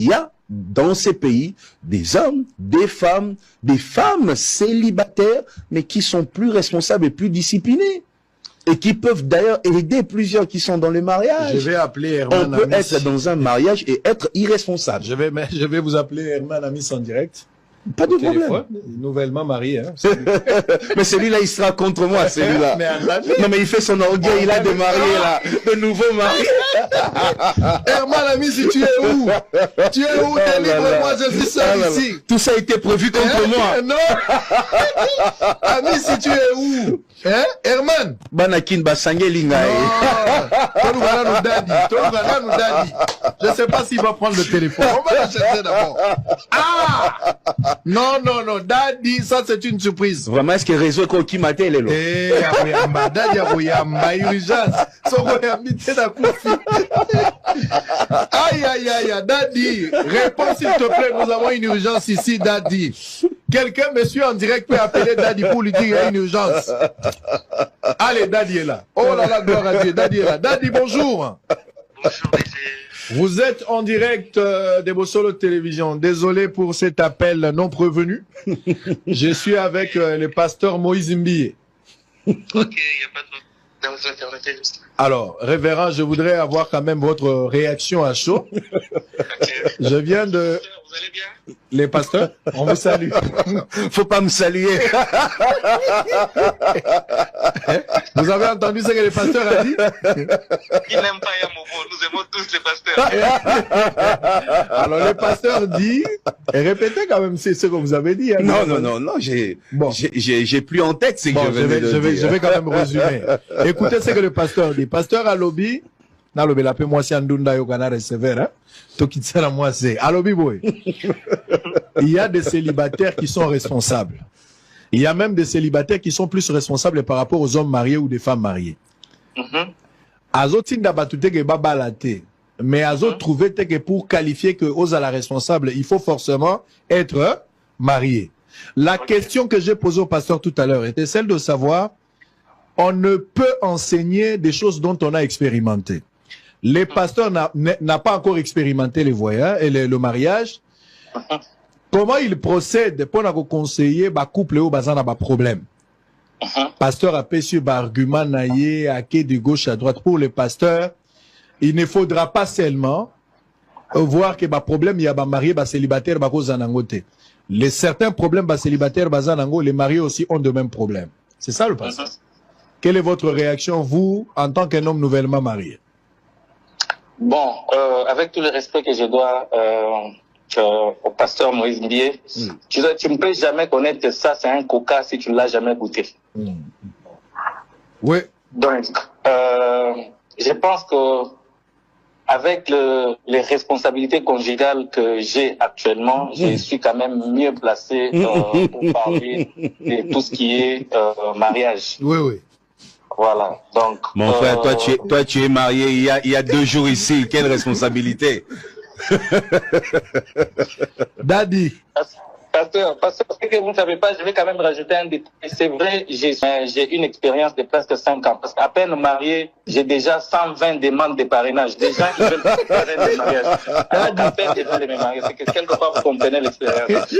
Il y a dans ces pays des hommes, des femmes célibataires, mais qui sont plus responsables et plus disciplinés. Et qui peuvent d'ailleurs aider plusieurs qui sont dans le mariage. Je vais appeler Herman. On peut être dans un mariage et être irresponsable. Je vais vous appeler Herman Amis en direct. Pas de problème. Nouvellement marié. Hein. Mais celui-là, il sera contre moi, celui-là. Non, mais il fait son orgueil, il a des mariés, là. De nouveaux mariés. Herman Ami, si tu es où? Tu es où? Délivre-moi, je suis seul ici. Tout ça a été prévu contre moi. Non. Ami, si tu es où? Hein? Herman? Banakin Basange Lingae. Je ne sais pas s'il va prendre le téléphone. On va la chercher d'abord. Ah! Non, Daddy, ça c'est une surprise. Vraiment, est-ce que réseau qui m'a dit là? Eh, Daddy, urgence. Aïe, Daddy, réponds s'il te plaît, nous avons une urgence ici, Daddy. Quelqu'un, monsieur, en direct peut appeler Daddy pour lui dire qu'il y a une urgence. Allez, Daddy est là. Oh là là, gloire à Dieu, Daddy est là. Daddy, bonjour. Bonjour, Vous êtes en direct de Bossolo Télévision. Désolé pour cet appel non prévenu. Je suis avec le pasteur Moïse Mbie. Ok, il n'y a pas de... Alors, révérend, je voudrais avoir quand même votre réaction à chaud. Okay. Je viens de... Vous allez bien? Les pasteurs, on vous salue. Faut pas me saluer. Vous avez entendu ce que le pasteur a dit? Il n'aime pas Yamobo, nous aimons tous les pasteurs. Alors, le pasteur dit, et répétez quand même ce que vous avez dit. Hein, non, j'ai plus en tête ce que je vais quand même résumer. Écoutez ce que le pasteur dit. Pasteur Alobi, Nalobi la paix moi si Andunda Yogana recevoir, hein. Tokitsala moi c'est Alobi boy. Il y a des célibataires qui sont responsables. Il y a même des célibataires qui sont plus responsables par rapport aux hommes mariés ou des femmes mariées. Azotinda batute ke babalate. Mais Azot trouvait que pour qualifier que Oza la responsable, il faut forcément être marié. La question que j'ai posée au pasteur tout à l'heure était celle de savoir, on ne peut enseigner des choses dont on a expérimenté. Les pasteurs n'ont pas encore expérimenté les voyages et le mariage. Comment ils procèdent pour nous conseiller les couples ou les problèmes? Pasteur a péché par argument naïe à quai de gauche à droite. Pour les pasteurs, il ne faudra pas seulement voir que les problèmes il y a mariés, célibataires, les certains problèmes célibataires, les mariés aussi ont de mêmes problèmes. C'est ça le pasteur. Quelle est votre réaction, vous, en tant qu'un homme nouvellement marié? Bon, avec tout le respect que je dois au pasteur Moïse Mbie, tu ne peux jamais connaître que ça, c'est un coca si tu ne l'as jamais goûté. Oui. Donc, je pense que avec les responsabilités conjugales que j'ai actuellement, je suis quand même mieux placé pour parler de tout ce qui est mariage. Oui. Voilà, donc... Mon frère, toi, tu es marié il y a 2 jours ici. Quelle responsabilité? Daddy. Pasteur, ce que vous ne savez pas, je vais quand même rajouter un détail. C'est vrai, j'ai une expérience de presque 5 ans. Parce qu'à peine marié, j'ai déjà 120 demandes de parrainage. Des gens qui veulent parrainer le mariage. À peine déjà de me marier. C'est que quelquefois vous comprenez l'expérience.